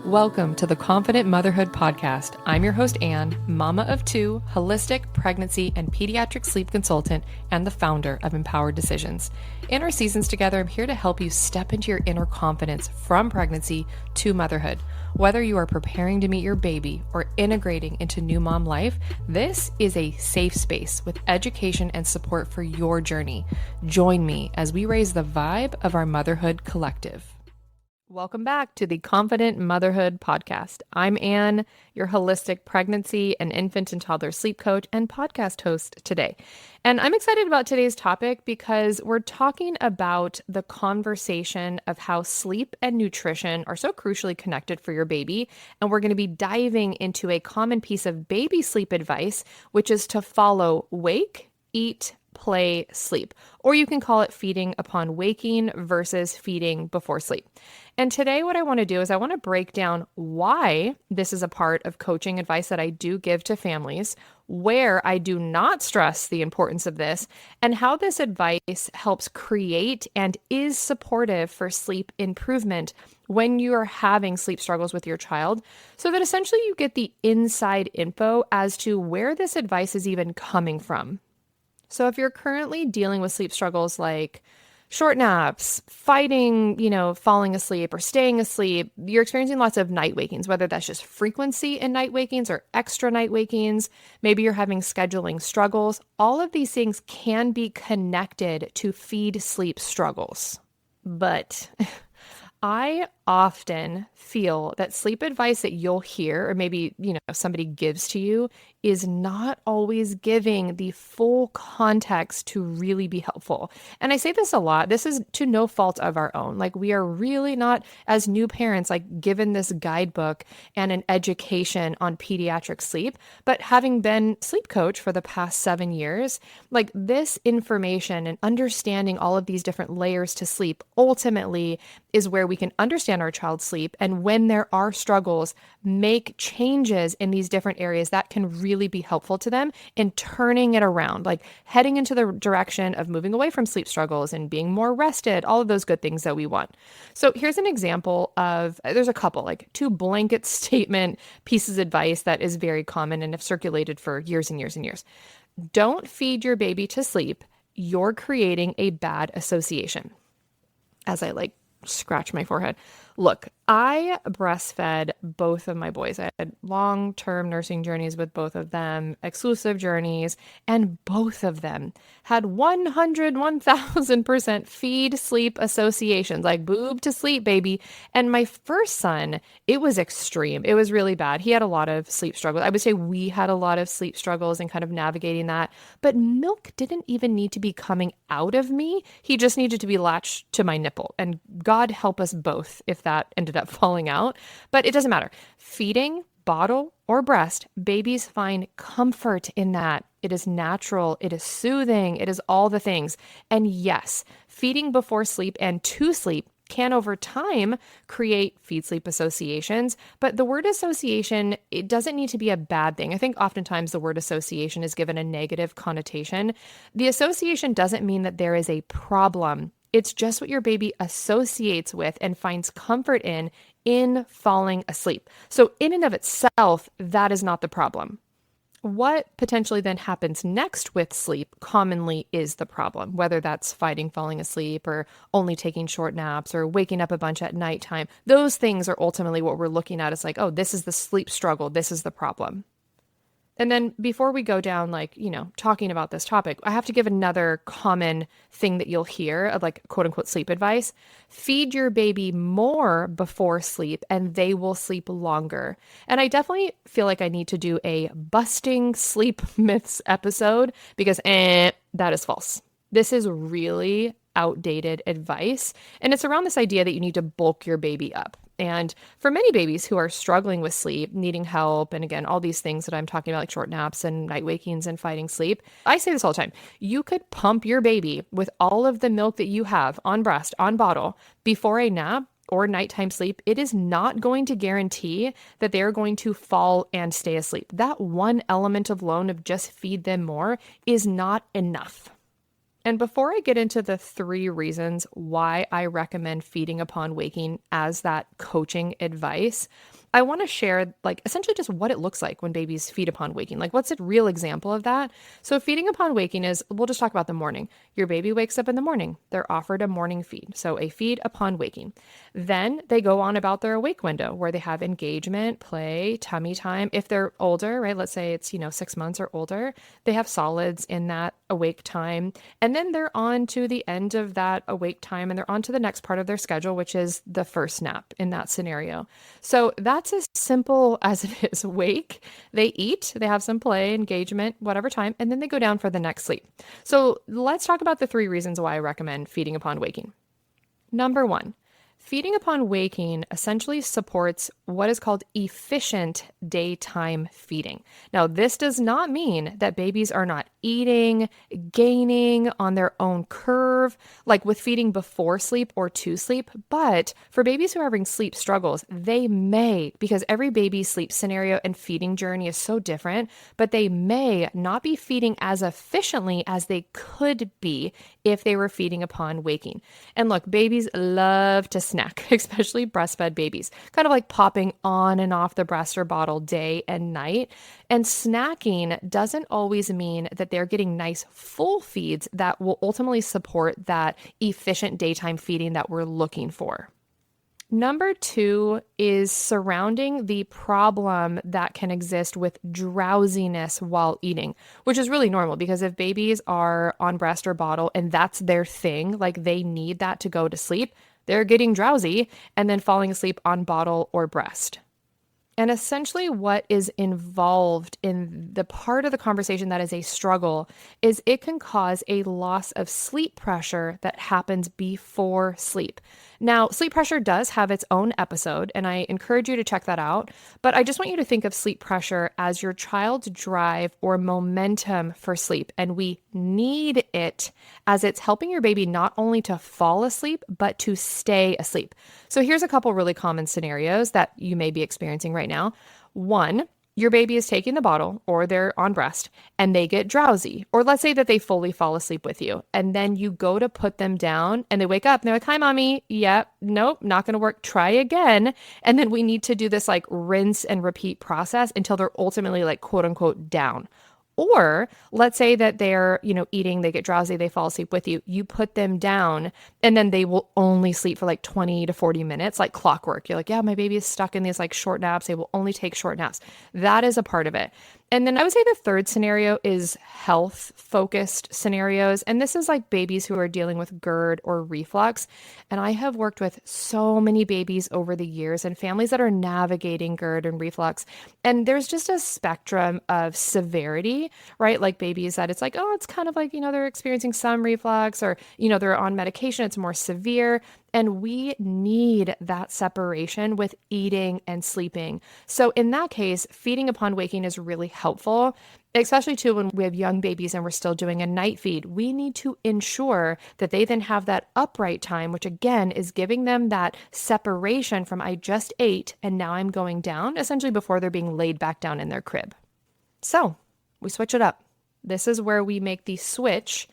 Welcome to the Confident Motherhood Podcast. I'm your host, Anne, mama of two, holistic pregnancy and pediatric sleep consultant, and the founder of Empowered Decisions. In our seasons together, I'm here to help you step into your inner confidence from pregnancy to motherhood. Whether you are preparing to meet your baby or integrating into new mom life, this is a safe space with education and support for your journey. Join me as we raise the vibe of our motherhood collective. Welcome back to the Confident Motherhood Podcast. I'm Anne, your holistic pregnancy and infant and toddler sleep coach and podcast host today. And I'm excited about today's topic because we're talking about the conversation of how sleep and nutrition are so crucially connected for your baby. And we're going to be diving into a common piece of baby sleep advice, which is to follow wake, eat, play, sleep, or you can call it feeding upon waking versus feeding before sleep. And today what I want to do is I want to break down why this is a part of coaching advice that I do give to families, where I do not stress the importance of this, and how this advice helps create and is supportive for sleep improvement when you are having sleep struggles with your child, so that essentially you get the inside info as to where this advice is even coming from. So if you're currently dealing with sleep struggles like short naps, fighting, falling asleep or staying asleep, you're experiencing lots of night wakings, whether that's just frequency in night wakings or extra night wakings, maybe you're having scheduling struggles, all of these things can be connected to feed sleep struggles. But I often feel that sleep advice that you'll hear, or maybe, somebody gives to you, is not always giving the full context to really be helpful. And I say this a lot. This is to no fault of our own. Like, we are really not, as new parents, given this guidebook and an education on pediatric sleep. But having been sleep coach for the past 7 years, this information and understanding all of these different layers to sleep ultimately is where we can understand our child's sleep. And when there are struggles, make changes in these different areas that can really be helpful to them in turning it around, heading into the direction of moving away from sleep struggles and being more rested, all of those good things that we want. So here's an example of, there's a couple, two blanket statement pieces of advice that is very common and have circulated for years and years and years. Don't feed your baby to sleep. You're creating a bad association. As I scratch my forehead. Look, I breastfed both of my boys. I had long-term nursing journeys with both of them, exclusive journeys, and both of them had 1000% feed sleep associations, boob to sleep, baby. And my first son, it was extreme. It was really bad. He had a lot of sleep struggles. I would say we had a lot of sleep struggles and kind of navigating that, but milk didn't even need to be coming out of me. He just needed to be latched to my nipple. And God help us both if that ended up falling out, but it doesn't matter. Feeding, bottle, or breast, babies find comfort in that. It is natural, it is soothing, it is all the things. And yes, feeding before sleep and to sleep can over time create feed-sleep associations, but the word association, it doesn't need to be a bad thing. I think oftentimes the word association is given a negative connotation. The association doesn't mean that there is a problem. It's just what your baby associates with and finds comfort in falling asleep. So in and of itself, that is not the problem. What potentially then happens next with sleep commonly is the problem, whether that's fighting falling asleep or only taking short naps or waking up a bunch at nighttime. Those things are ultimately what we're looking at as oh, this is the sleep struggle. This is the problem. And then before we go down, talking about this topic, I have to give another common thing that you'll hear of quote unquote sleep advice. Feed your baby more before sleep and they will sleep longer. And I definitely feel like I need to do a busting sleep myths episode because that is false. This is really outdated advice. And it's around this idea that you need to bulk your baby up. And for many babies who are struggling with sleep, needing help, and again, all these things that I'm talking about, like short naps and night wakings and fighting sleep, I say this all the time. You could pump your baby with all of the milk that you have on breast, on bottle, before a nap or nighttime sleep. It is not going to guarantee that they're going to fall and stay asleep. That one element alone of just feed them more is not enough. And before I get into the 3 reasons why I recommend feeding upon waking as that coaching advice, I want to share like essentially just what it looks like when babies feed upon waking. Like what's a real example of that? So feeding upon waking is, we'll just talk about the morning. Your baby wakes up in the morning. They're offered a morning feed. So a feed upon waking. Then they go on about their awake window where they have engagement, play, tummy time. If they're older, right? Let's say it's, 6 months or older, they have solids in that awake time. And then they're on to the end of that awake time and they're on to the next part of their schedule, which is the first nap in that scenario. So that's as simple as it is. Wake, they eat, they have some play, engagement, whatever time, and then they go down for the next sleep. So let's talk about the 3 reasons why I recommend feeding upon waking. Number 1, feeding upon waking essentially supports what is called efficient daytime feeding. Now, this does not mean that babies are not eating, gaining on their own curve, like with feeding before sleep or to sleep. But for babies who are having sleep struggles, they may, because every baby's sleep scenario and feeding journey is so different, but they may not be feeding as efficiently as they could be if they were feeding upon waking. And look, babies love to snack, especially breastfed babies, kind of like popping on and off the breast or bottle day and night. And snacking doesn't always mean that they're getting nice full feeds that will ultimately support that efficient daytime feeding that we're looking for. Number 2 is surrounding the problem that can exist with drowsiness while eating, which is really normal because if babies are on breast or bottle and that's their thing, like they need that to go to sleep, they're getting drowsy and then falling asleep on bottle or breast. And essentially, what is involved in the part of the conversation that is a struggle is it can cause a loss of sleep pressure that happens before sleep. Now, sleep pressure does have its own episode, and I encourage you to check that out. But I just want you to think of sleep pressure as your child's drive or momentum for sleep. And we need it as it's helping your baby not only to fall asleep, but to stay asleep. So here's a couple really common scenarios that you may be experiencing right now. 1, your baby is taking the bottle or they're on breast and they get drowsy, or let's say that they fully fall asleep with you. And then you go to put them down and they wake up and they're like, hi, mommy. Yep. Nope. Not going to work. Try again. And then we need to do this like rinse and repeat process until they're ultimately like quote unquote down. Or let's say that they're, eating, they get drowsy, they fall asleep with you. You put them down and then they will only sleep for like 20 to 40 minutes, like clockwork. You're like, yeah, my baby is stuck in these like short naps. They will only take short naps. That is a part of it. And then I would say the third scenario is health focused scenarios. And this is like babies who are dealing with GERD or reflux. And I have worked with so many babies over the years and families that are navigating GERD and reflux. And there's just a spectrum of severity, right? Like babies that it's like, oh, it's kind of like, they're experiencing some reflux or, they're on medication, it's more severe. And we need that separation with eating and sleeping. So in that case, feeding upon waking is really helpful, especially too when we have young babies and we're still doing a night feed. We need to ensure that they then have that upright time, which again is giving them that separation from I just ate and now I'm going down, essentially before they're being laid back down in their crib. So we switch it up. This is where we make the switch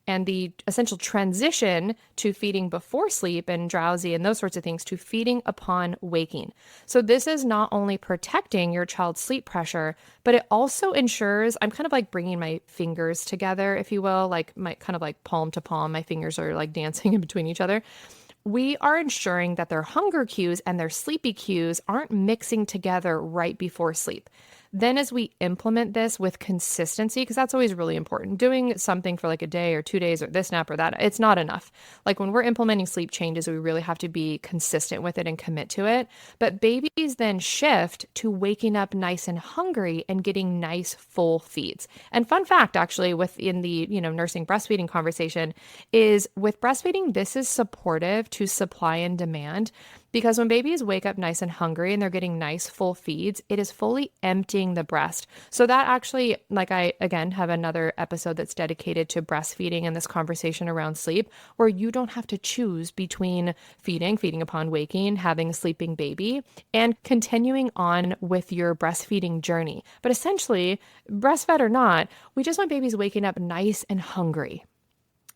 and the essential transition to feeding before sleep and drowsy and those sorts of things to feeding upon waking. So this is not only protecting your child's sleep pressure, but it also ensures, I'm kind of like bringing my fingers together, if you will, like my kind of like palm to palm, my fingers are like dancing in between each other. We are ensuring that their hunger cues and their sleepy cues aren't mixing together right before sleep. Then as we implement this with consistency, because that's always really important, doing something for like a day or 2 days or this nap or that, it's not enough. Like when we're implementing sleep changes, we really have to be consistent with it and commit to it. But babies then shift to waking up nice and hungry and getting nice full feeds. And fun fact, actually, within the, nursing breastfeeding conversation is with breastfeeding, this is supportive to supply and demand. Because when babies wake up nice and hungry and they're getting nice full feeds, it is fully emptying the breast. So that actually, like I, again, have another episode that's dedicated to breastfeeding and this conversation around sleep, where you don't have to choose between feeding upon waking, having a sleeping baby, and continuing on with your breastfeeding journey. But essentially, breastfed or not, we just want babies waking up nice and hungry.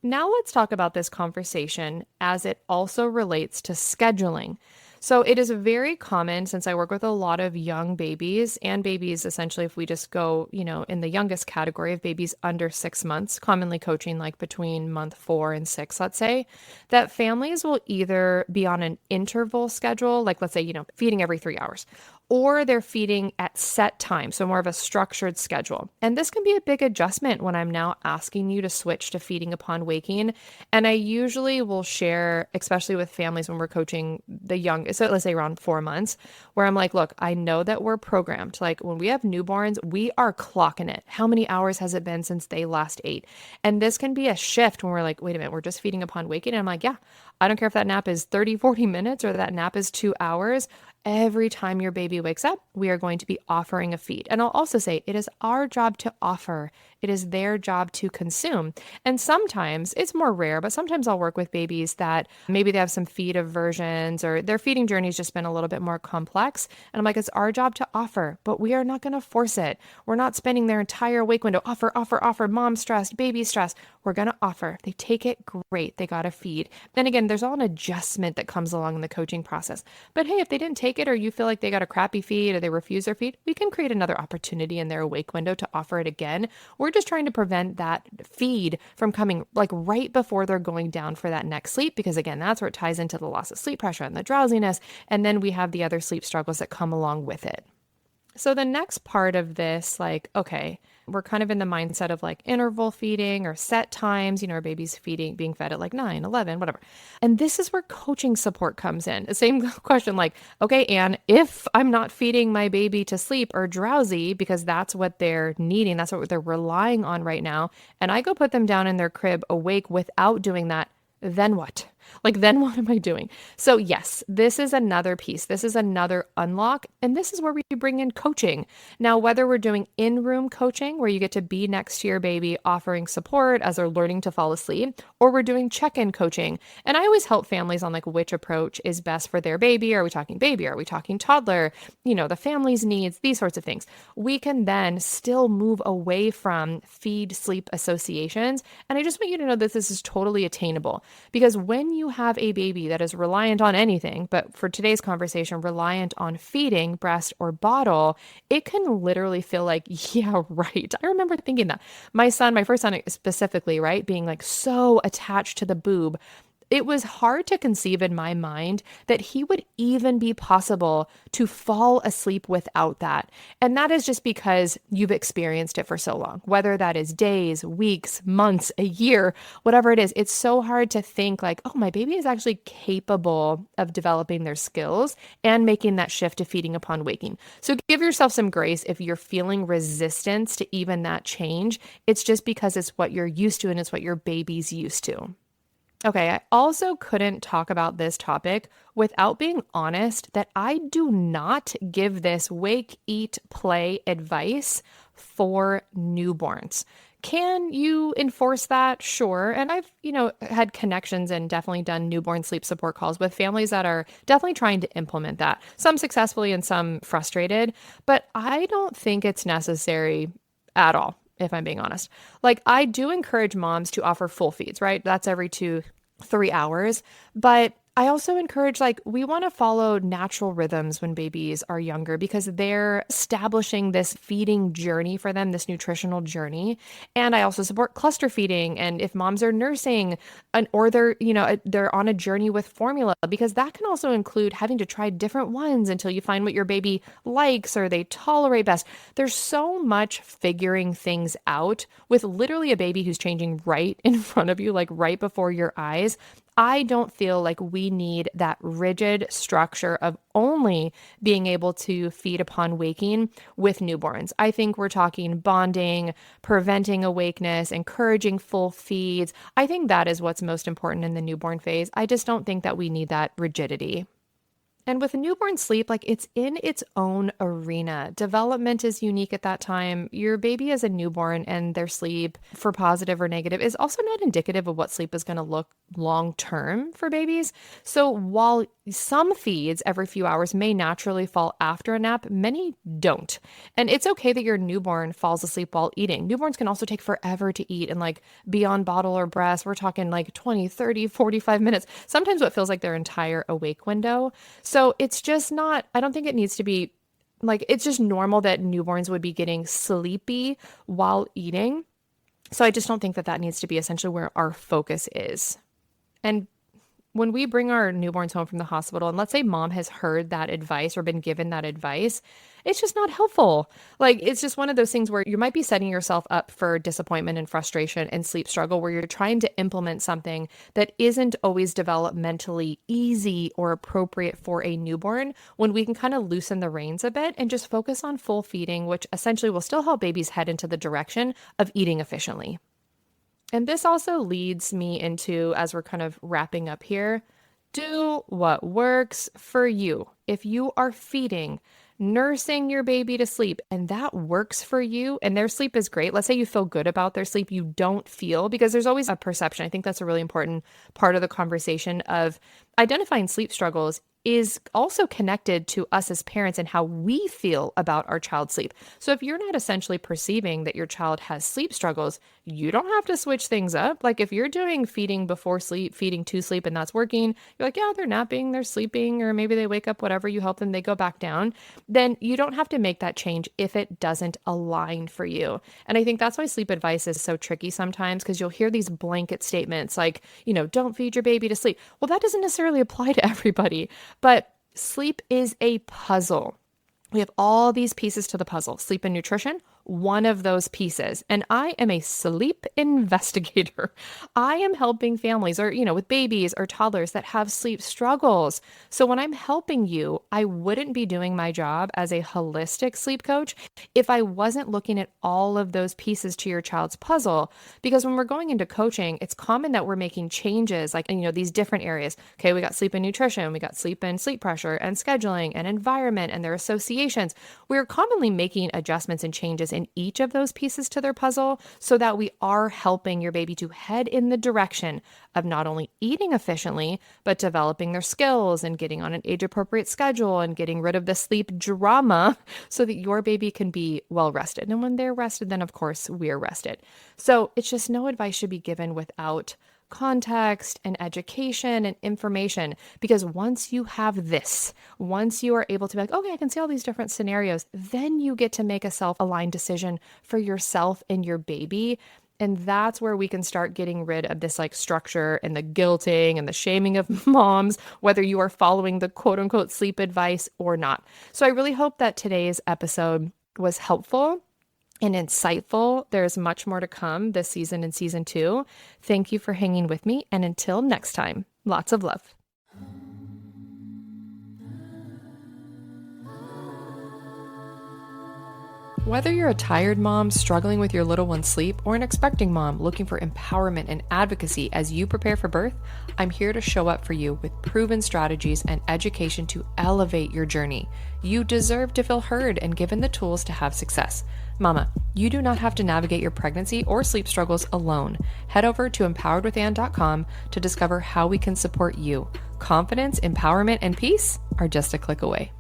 Now let's talk about this conversation as it also relates to scheduling. So it is very common since I work with a lot of young babies and babies, essentially, if we just go, in the youngest category of babies under 6 months, commonly coaching like between month 4 and 6, let's say, that families will either be on an interval schedule, like let's say, feeding every 3 hours, or they're feeding at set times, so more of a structured schedule. And this can be a big adjustment when I'm now asking you to switch to feeding upon waking. And I usually will share, especially with families when we're coaching the young, so let's say around 4 months, where I'm like, look, I know that we're programmed. Like when we have newborns, we are clocking it. How many hours has it been since they last ate? And this can be a shift when we're like, wait a minute, we're just feeding upon waking. And I'm like, yeah, I don't care if that nap is 30, 40 minutes or that nap is 2 hours. Every time your baby wakes up, we are going to be offering a feed. And I'll also say it is our job to offer. It is their job to consume. And sometimes it's more rare, but sometimes I'll work with babies that maybe they have some feed aversions or their feeding journey's just been a little bit more complex. And I'm like, it's our job to offer, but we are not going to force it. We're not spending their entire wake window, offer, offer, offer, mom stressed, baby stressed. We're going to offer. They take it, great. They got a feed. And again, there's all an adjustment that comes along in the coaching process. But hey, if they didn't take it or you feel like they got a crappy feed or they refuse their feed, we can create another opportunity in their awake window to offer it again. We're just trying to prevent that feed from coming like right before they're going down for that next sleep, because again, that's where it ties into the loss of sleep pressure and the drowsiness. And then we have the other sleep struggles that come along with it. So the next part of this, like, okay, we're kind of in the mindset of like interval feeding or set times, our baby's being fed at like 9, 11, whatever. And this is where coaching support comes in. The same question, like, okay, Anne, if I'm not feeding my baby to sleep or drowsy, because that's what they're needing, that's what they're relying on right now, and I go put them down in their crib awake without doing that, then what? Like, then what am I doing? So yes, this is another piece. This is another unlock. And this is where we bring in coaching. Now, whether we're doing in-room coaching, where you get to be next to your baby offering support as they're learning to fall asleep, or we're doing check-in coaching. And I always help families on like which approach is best for their baby. Are we talking baby? Are we talking toddler? The family's needs, these sorts of things. We can then still move away from feed-sleep associations. And I just want you to know that this is totally attainable, because when you have a baby that is reliant on anything, but for today's conversation, reliant on feeding, breast or bottle, it can literally feel like, yeah, right. I remember thinking that. My first son specifically, right, being like so attached to the boob. It was hard to conceive in my mind that he would even be possible to fall asleep without that. And that is just because you've experienced it for so long, whether that is days, weeks, months, a year, whatever it is. It's so hard to think like, oh, my baby is actually capable of developing their skills and making that shift to feeding upon waking. So give yourself some grace if you're feeling resistance to even that change. It's just because it's what you're used to and it's what your baby's used to. Okay, I also couldn't talk about this topic without being honest that I do not give this wake, eat, play advice for newborns. Can you enforce that? Sure. And I've, had connections and definitely done newborn sleep support calls with families that are definitely trying to implement that, some successfully and some frustrated, but I don't think it's necessary at all, if I'm being honest. Like, I do encourage moms to offer full feeds, right? That's every 2-3 hours. But I also encourage, like, we want to follow natural rhythms when babies are younger, because they're establishing this feeding journey for them, this nutritional journey. And I also support cluster feeding. And if moms are nursing or they're on a journey with formula, because that can also include having to try different ones until you find what your baby likes or they tolerate best. There's so much figuring things out with literally a baby who's changing right in front of you, like right before your eyes. I don't feel like we need that rigid structure of only being able to feed upon waking with newborns. I think we're talking bonding, preventing awakeness, encouraging full feeds. I think that is what's most important in the newborn phase. I just don't think that we need that rigidity. And with newborn sleep, like, it's in its own arena. Development is unique at that time. Your baby as a newborn and their sleep, for positive or negative, is also not indicative of what sleep is going to look long term for babies. So while Some feeds every few hours may naturally fall after a nap. Many don't. And it's okay that your newborn falls asleep while eating. Newborns can also take forever to eat and like be on bottle or breast. We're talking like 20, 30, 45 minutes, sometimes what feels like their entire awake window. So it's just not, I don't think it needs to be like, it's just normal that newborns would be getting sleepy while eating. So I just don't think that that needs to be essentially where our focus is. And when we bring our newborns home from the hospital, and let's say mom has heard that advice or been given that advice, it's just not helpful. Like, it's just one of those things where you might be setting yourself up for disappointment and frustration and sleep struggle, where you're trying to implement something that isn't always developmentally easy or appropriate for a newborn, when we can kind of loosen the reins a bit and just focus on full feeding, which essentially will still help babies head into the direction of eating efficiently. And this also leads me into, as we're kind of wrapping up here, do what works for you. If you are feeding, nursing your baby to sleep, and that works for you, and their sleep is great. Let's say you feel good about their sleep, you don't feel, because there's always a perception. I think that's a really important part of the conversation of identifying sleep struggles is also connected to us as parents and how we feel about our child's sleep. So if you're not essentially perceiving that your child has sleep struggles, you don't have to switch things up. Like if you're doing feeding before sleep, feeding to sleep, and that's working, you're like, yeah, they're napping, they're sleeping, or maybe they wake up, whatever, you help them, they go back down, then you don't have to make that change if it doesn't align for you. And I think that's why sleep advice is so tricky sometimes, because you'll hear these blanket statements like, don't feed your baby to sleep. Well, that doesn't necessarily apply to everybody. But sleep is a puzzle. We have all these pieces to the puzzle. Sleep and nutrition, one of those pieces. And I am a sleep investigator. I am helping families or, with babies or toddlers that have sleep struggles. So when I'm helping you, I wouldn't be doing my job as a holistic sleep coach if I wasn't looking at all of those pieces to your child's puzzle. Because when we're going into coaching, it's common that we're making changes like, these different areas. Okay, we got sleep and nutrition, we got sleep and sleep pressure and scheduling and environment and their associations. We're commonly making adjustments and changes in each of those pieces to their puzzle so that we are helping your baby to head in the direction of not only eating efficiently, but developing their skills and getting on an age-appropriate schedule and getting rid of the sleep drama so that your baby can be well rested. And when they're rested, then of course we're rested. So it's just no advice should be given without context and education and information, because once you have this, once you are able to be like, okay, I can see all these different scenarios, then you get to make a self-aligned decision for yourself and your baby. And that's where we can start getting rid of this like structure and the guilting and the shaming of moms, whether you are following the quote unquote sleep advice or not. So I really hope that today's episode was helpful and insightful. There's much more to come this season in season 2. Thank you for hanging with me. And until next time, lots of love. Whether you're a tired mom struggling with your little one's sleep or an expecting mom looking for empowerment and advocacy as you prepare for birth, I'm here to show up for you with proven strategies and education to elevate your journey. You deserve to feel heard and given the tools to have success. Mama, you do not have to navigate your pregnancy or sleep struggles alone. Head over to empoweredwithann.com to discover how we can support you. Confidence, empowerment, and peace are just a click away.